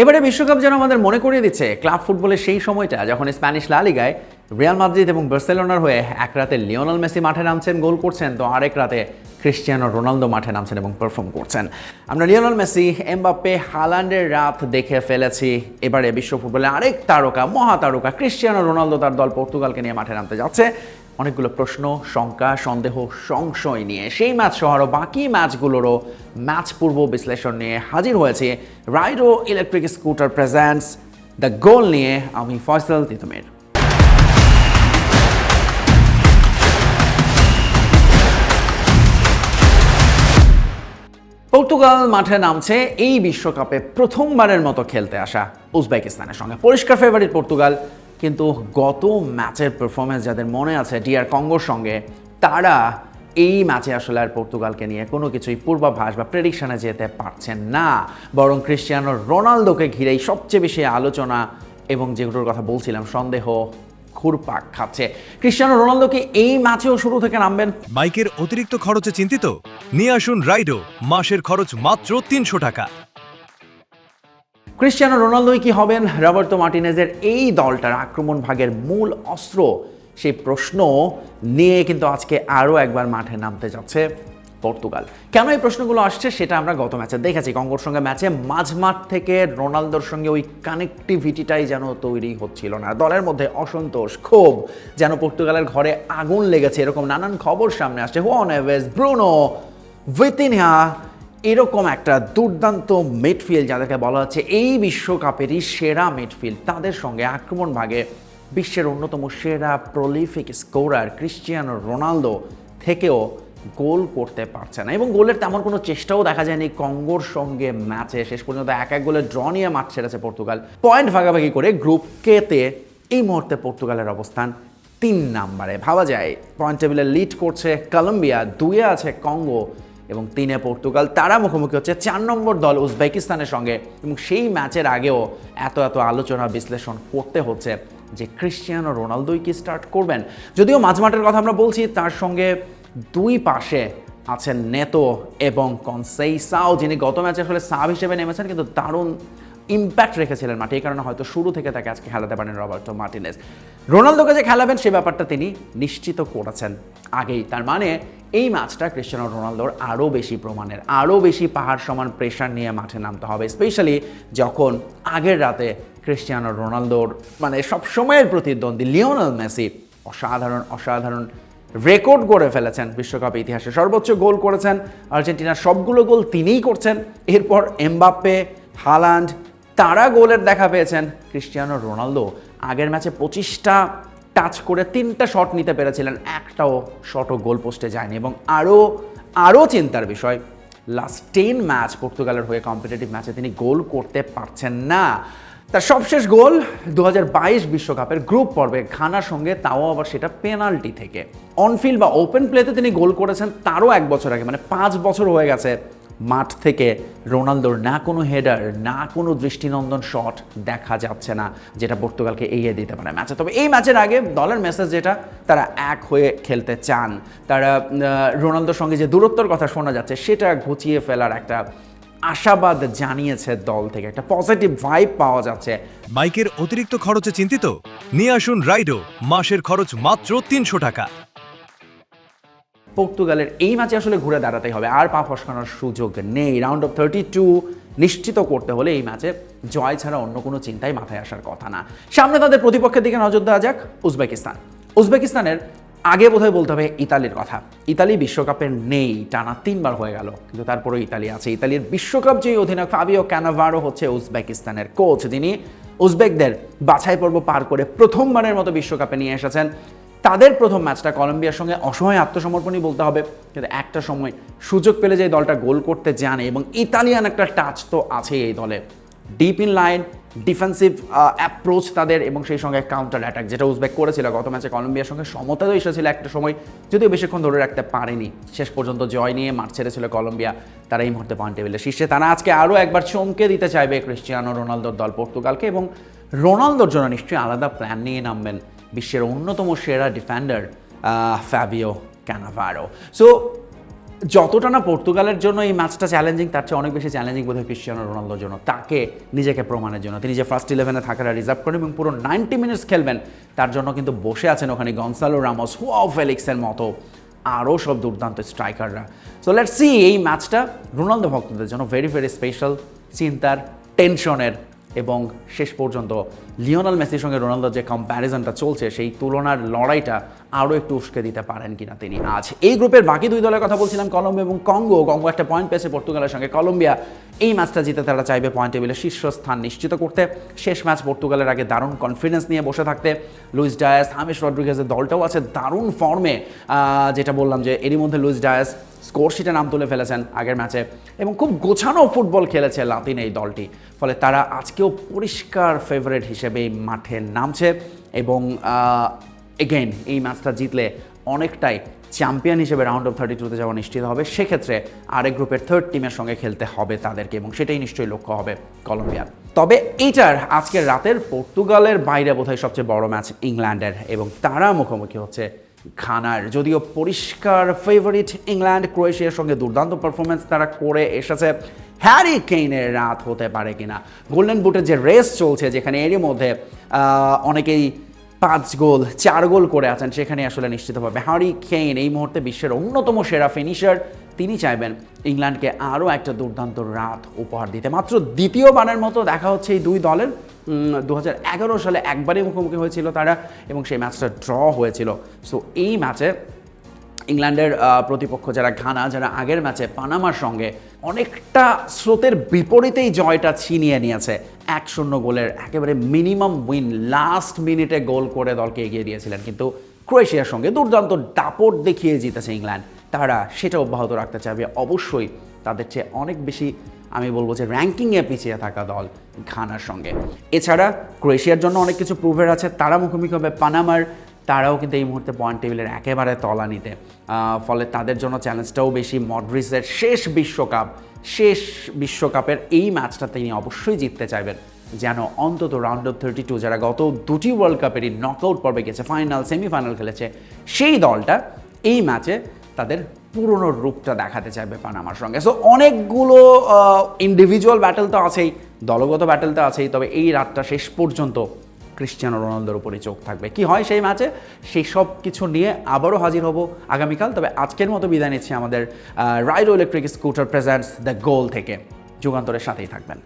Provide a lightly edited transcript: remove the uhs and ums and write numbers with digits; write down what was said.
এবারে বিশ্বকাপ যেন আমাদের মনে করিয়ে দিচ্ছে ক্লাব ফুটবলের সেই সময়টা যখন স্প্যানিশ লা লিগায় রিয়াল মাদ্রিদ এবং বার্সেলোনার হয়ে এক রাতে লিওনেল মেসি মাঠে নামছেন, গোল করছেন, তো আরেক রাতে ক্রিস্টিয়ানো রোনালদো মাঠে নামছেন এবং পারফর্ম করছেন। আমরা লিওনেল মেসি, এমবাপ্পে, হালান্ডের রাত দেখে ফেলেছি। এবারে বিশ্ব ফুটবলে আরেক তারকা, মহাতারকা ক্রিস্টিয়ানো রোনালদো তার দল পর্তুগালকে নিয়ে মাঠে নামতে যাচ্ছে অনেকগুলো প্রশ্ন, শঙ্কা, সন্দেহ, সংশয় নিয়ে। সেই ম্যাচ সহ আরও বাকি ম্যাচগুলোরও ম্যাচ পূর্ব বিশ্লেষণ নিয়ে হাজির হয়েছে রাইডো ইলেকট্রিক স্কুটার প্রেজেন্টস দ্য গোল নিয়ে আমি ফয়সাল তিতুমির। পর্তুগাল মাঠে নামছে এই বিশ্বকাপে প্রথমবারের মতো খেলতে আসা উজবেকিস্তানের সঙ্গে। পরিষ্কার ফেভারিট পর্তুগাল, কিন্তু গত ম্যাচের পারফরমেন্স যাদের মনে আছে ডিআর কঙ্গোর সঙ্গে, তারা এই ম্যাচে আসলে আর পর্তুগালকে নিয়ে কোনো কিছুই পূর্বাভাস বা প্রেডিকশনে যেতে পারছেন না। বরং ক্রিস্টিয়ানো রোনালদোকে ঘিরেই সবচেয়ে বেশি আলোচনা এবং যেগুলোর কথা বলছিলাম সন্দেহ ঘুরপাক খাচ্ছে। ক্রিস্টিয়ানো রোনালদো কি এই ম্যাচেও শুরু থেকে নামবেন? বাইকের অতিরিক্ত খরচে চিন্তিত? নিয়ে আসুন রাইডো, মাসের খরচ মাত্র ৩০০ টাকা। ক্রিস্টিয়ানো রোনালদোই কি হবেন রবার্তো মার্টিনেজের এই দলটার আক্রমণ ভাগের মূল অস্ত্র? সেই প্রশ্ন নিয়ে কিন্তু আজকে আরও একবার মাঠে নামতে যাচ্ছে পর্তুগাল। কেন এই প্রশ্নগুলো আসছে সেটা আমরা গত ম্যাচে দেখেছি। কঙ্গোর সঙ্গে ম্যাচে মাঝমাঠ থেকে রোনালদোর সঙ্গে ওই কানেক্টিভিটিটাই যেন তৈরি হচ্ছিল না। দলের মধ্যে অসন্তোষ, ক্ষোভ, যেন পর্তুগালের ঘরে আগুন লেগেছে, এরকম নানান খবর সামনে আসছে। হুয়ান নেভেস, ব্রুনো, ভিতিনহা, এরকম একটা দুর্দান্ত মিডফিল্ড যাদেরকে বলা হচ্ছে এই বিশ্বকাপেরই সেরা মিডফিল্ড, তাদের সঙ্গে আক্রমণ ভাগে বিশ্বের অন্যতম সেরা প্রলিফিক স্কোরার ক্রিস্টিয়ানো রোনালদো থেকেও গোল করতে পারছে না, এবং গোলের তেমন কোনো চেষ্টাও দেখা যায়নি কঙ্গোর সঙ্গে ম্যাচে। শেষ পর্যন্ত এক গোলের ড্র নিয়ে মাঠ ছেড়েছে পর্তুগাল। পয়েন্ট ভাগাভাগি করে গ্রুপ কেতে এই মুহূর্তে পর্তুগালের অবস্থান ৩ নম্বরে। ভাবা যায় পয়েন্ট টেবিলে লিড করছে কলম্বিয়া, 2-এ আছে কঙ্গো এবং 3-এ পর্তুগাল। তারা মুখোমুখি হচ্ছে 4 নম্বর দল উজবেকিস্তানের সঙ্গে, এবং সেই ম্যাচের আগেও এত আলোচনা বিশ্লেষণ করতে হচ্ছে যে ক্রিস্টিয়ানো রোনালদোই কি স্টার্ট করবেন। যদিও মাঝমাঠের কথা আমরা বলছি, তার সঙ্গে দুই পাশে আছেন নেতো এবং কনসেইসাও, যিনি গত ম্যাচে আসলে সাব হিসেবে নেমেছেন কিন্তু দারুণ ইম্প্যাক্ট রেখেছিলেন মাঠে। এই কারণে হয়তো শুরু থেকে তাকে আজকে খেলাতে পারেন রবার্টো মার্টিনেজ। রোনালদোকে যে খেলাবেন সে ব্যাপারটা তিনি নিশ্চিত করেছেন আগেই। তার মানে এই ম্যাচটা ক্রিস্টিয়ানো রোনালদোর আরও বেশি প্রমাণের, আরও বেশি পাহাড় সমান প্রেশার নিয়ে মাঠে নামতে হবে, স্পেশালি যখন আগের রাতে ক্রিস্টিয়ানো রোনালদোর মানে সবসময়ের প্রতিদ্বন্দ্বী লিওনেল মেসি অসাধারণ রেকর্ড করে ফেলেছেন। বিশ্বকাপ ইতিহাসে সর্বোচ্চ গোল করেছেন, আর্জেন্টিনার সবগুলো গোল তিনিই করছেন। এরপর এমবাপ্পে, হালান্ড, তারা গোলের দেখা পেয়েছেন। ক্রিস্টিয়ানো রোনালদো আগের ম্যাচে 25টা টাচ করে 3টা শট নিতে পেরেছিলেন, একটাও শটও গোল পোস্টে যায়নি। এবং আরও চিন্তার বিষয়, লাস্ট 10 ম্যাচ পর্তুগালের হয়ে কম্পিটিটিভ ম্যাচে তিনি গোল করতে পারছেন না। তার সবশেষ গোল 2022 বিশ্বকাপের গ্রুপ পর্বে ঘানার সঙ্গে, তাও আবার সেটা পেনাল্টি থেকে। অনফিল্ড বা ওপেন প্লেতে তিনি গোল করেছেন তারও 1 বছর আগে, মানে 5 বছর হয়ে গেছে মাঠ থেকে রোনালদোর না কোনো হেডার, না কোনো দৃষ্টিনন্দন শট দেখা যাচ্ছে না, যেটা পর্তুগালকে এগিয়ে দিতে পারে ম্যাচে। তবে এই ম্যাচের আগে দলের মেসেজ যেটা, তারা এক হয়ে খেলতে চান। তারা রোনালদোর সঙ্গে যে দূরত্বর কথা শোনা যাচ্ছে সেটা ঘুচিয়ে ফেলার একটা আশাবাদ জানিয়েছে দল থেকে, একটা পজিটিভ ভাইব পাওয়া যাচ্ছে। বাইকের অতিরিক্ত খরচে চিন্তিত? নিয়ে আসুন রাইডো, মাসের খরচ মাত্র ৩০০ টাকা। পর্তুগালের এই ম্যাচে আসলে ঘুরে দাঁড়াতেই হবে, আর পা ফসকানোর সুযোগ নেই। রাউন্ড অফ 32 নিশ্চিত করতে হলে এই ম্যাচে জয় ছাড়া অন্য কোনো চিন্তাই মাথায় আসার কথা না। সামনে তাদের প্রতিপক্ষের দিকে নজর দেওয়া যাক, উজবেকিস্তান। উজবেকিস্তানের আগে বোধহয় বলতে হবে ইতালির কথা। ইতালি বিশ্বকাপে নেই, টানা 3 বার হয়ে গেল, কিন্তু তারপরেও ইতালি আছে। ইতালির বিশ্বকাপ জয়ী অধিনায়ক ফাবিও ক্যানাভারো হচ্ছে উজবেকিস্তানের কোচ, যিনি উজবেকদের বাছাই পর্ব পার করে প্রথমবারের মতো বিশ্বকাপে নিয়ে এসেছেন। তাদের প্রথম ম্যাচটা কলম্বিয়ার সঙ্গে অসহায় আত্মসমর্পণই বলতে হবে, কিন্তু একটা সময় সুযোগ পেলে যে দলটা গোল করতে জানে, এবং ইতালিয়ান একটা টাচ তো আছে এই দলে। Deep in line defensive approach তাদের, এবং সেই সঙ্গে কাউন্টার অ্যাটাক, যেটা উজবেক করেছিল গত ম্যাচে কলম্বিয়ার সঙ্গে। সমতা তো এসেছিল একটা সময়, যদিও বেশিক্ষণ ধরে রাখতে পারেনি। শেষ পর্যন্ত জয় নিয়ে মাঠ ছেড়েছিল কলম্বিয়া। তারা এই মুহূর্তে পয়েন্ট টেবিলের শীর্ষে। তারা আজকে আরও একবার চমকে দিতে চাইবে ক্রিস্টিয়ানো রোনালদোর দল পর্তুগালকে, এবং রোনালদোর জন্য নিশ্চয়ই আলাদা প্ল্যান নিয়ে নামবেন বিশ্বের অন্যতম সেরা ডিফেন্ডার ফাবিও ক্যানাভারো। সো যতটা না পর্তুগালের জন্য এই ম্যাচটা চ্যালেঞ্জিং, তার চেয়ে অনেক বেশি চ্যালেঞ্জিং বোধহয় ক্রিশ্চিয়ানো রোনালদোর জন্য, তাকে নিজেকে প্রমাণের জন্য। তিনি যে ফার্স্ট 11-এ থাকাটা রিজার্ভ করেন এবং পুরো 90 মিনিটস খেলবেন, তার জন্য কিন্তু বসে আছেন ওখানে গনসালো রামোস, হুয়াও ফেলিক্সের মতো আরও সব দুর্দান্ত স্ট্রাইকাররা। সো লেটস সি এই ম্যাচটা রোনালদো ভক্তদের জন্য ভেরি ভেরি স্পেশাল, চিন্তার, টেনশনের, এবং শেষ পর্যন্ত লিওনেল মেসির সঙ্গে রোনালদোর যে কম্প্যারিজনটা চলছে, সেই তুলনার লড়াইটা আরও একটু উস্কে দিতে পারেন কিনা তিনি আজ। এই গ্রুপের বাকি দুই দলের কথা বলছিলাম, কলম্বিয়া এবং কঙ্গো। কঙ্গো একটা পয়েন্ট পেয়েছে পর্তুগালের সঙ্গে, কলম্বিয়া এই ম্যাচটা জিতে তারা চাইবে পয়েন্ট টেবিলে শীর্ষস্থান নিশ্চিত করতে। শেষ ম্যাচ পর্তুগালের আগে দারুণ কনফিডেন্স নিয়ে বসে থাকতে। লুইস ডায়াস, হামেস রড্রিগেজের দলটাও আছে দারুণ ফর্মে, যেটা বললাম যে এরই মধ্যে লুইস ডায়াস স্কোর শিটে নাম তুলে ফেলেছেন আগের ম্যাচে, এবং খুব গোছানো ফুটবল খেলেছে লাতিন এই দলটি। ফলে তারা আজকেও পরিষ্কার ফেভারিট হিসেবে এই মাঠে নামছে, এবং এগেইন এই ম্যাচটা জিতলে অনেকটাই চ্যাম্পিয়ন হিসেবে রাউন্ড অফ 32-তে যাওয়া নিশ্চিত হবে। সেক্ষেত্রে আরেক গ্রুপের থার্ড টিমের সঙ্গে খেলতে হবে তাদেরকে, এবং সেটাই নিশ্চয়ই লক্ষ্য হবে কলম্বিয়ার। তবে এইটার আজকের রাতের পর্তুগালের বাইরে বোধহয় সবচেয়ে বড় ম্যাচ ইংল্যান্ডের, এবং তারা মুখোমুখি হচ্ছে ঘানার। যদিও পরিষ্কার ফেভারিট ইংল্যান্ড, ক্রোয়েশিয়ার সঙ্গে দুর্দান্ত পারফরমেন্স তারা করে এসেছে। হ্যারি কেইনের রাত হতে পারে কিনা, গোল্ডেন বুটের যে রেস চলছে, যেখানে এরই মধ্যে অনেকেই 5 গোল 4 গোল করে আছেন, সেখানে আসলে নিশ্চিতভাবে হ্যারি কেইন এই মুহূর্তে বিশ্বের অন্যতম সেরা ফিনিশার। তিনি চাইবেন ইংল্যান্ডকে আরও একটা দুর্দান্ত রাত উপহার দিতে। মাত্র দ্বিতীয়বারের মতো দেখা হচ্ছে এই দুই দলের। 2011 সালে একবারই মুখোমুখি হয়েছিল তারা, এবং সেই ম্যাচটা ড্র হয়েছিল। সো এই ম্যাচে ইংল্যান্ডের প্রতিপক্ষ যারা ঘানা, যারা আগের ম্যাচে পানামার সঙ্গে অনেকটা স্রোতের বিপরীতেই জয়টা ছিনিয়ে নিয়েছে, 1-0 গোলের একেবারে মিনিমাম উইন, লাস্ট মিনিটে গোল করে দলকে এগিয়ে দিয়েছিলেন। কিন্তু ক্রোয়েশিয়ার সঙ্গে দুর্দান্ত দাপট দেখিয়ে জিতেছে ইংল্যান্ড। তারা সেটা অব্যাহত রাখতে চাইবে অবশ্যই তাদের চেয়ে অনেক বেশি, আমি বলবো যে র্যাঙ্কিংয়ে পিছিয়ে থাকা দল ঘানার সঙ্গে। এছাড়া ক্রোয়েশিয়ার জন্য অনেক কিছু প্রুভের আছে, তারা মুখোমুখি হবে পানামার। তারাও কিন্তু এই মুহূর্তে পয়েন্ট টেবিলের একেবারে তলানিতে, ফলে তাদের জন্য চ্যালেঞ্জটাও বেশি। মডরিচের শেষ বিশ্বকাপের এই ম্যাচটা তিনি অবশ্যই জিততে চাইবেন, যেন অন্তত রাউন্ড অফ 32, যারা গত দুটি ওয়ার্ল্ড কাপেরই নকআউট পর্বে গেছে, ফাইনাল সেমিফাইনাল খেলেছে, সেই দলটা এই ম্যাচে তাদের পুরনো রূপটা দেখাতে চাইবে পানামার সঙ্গে। সো অনেকগুলো ইন্ডিভিজুয়াল ব্যাটেল তো আছেই, দলগত ব্যাটেল তো আছেই, তবে এই রাতটা শেষ পর্যন্ত ক্রিশ্চিয়ানো রোনালদোর উপরই চোখ থাকবে। কি হয় সেই ম্যাচে, সেই সব কিছু নিয়ে আবারও হাজির হব আগামীকাল। তবে আজকের মতো বিদায় নিচ্ছি আমাদের রাইডো ইলেকট্রিক স্কুটার প্রেজেন্টস দ্য গোল থেকে। যুগান্তরের সাথেই থাকবেন।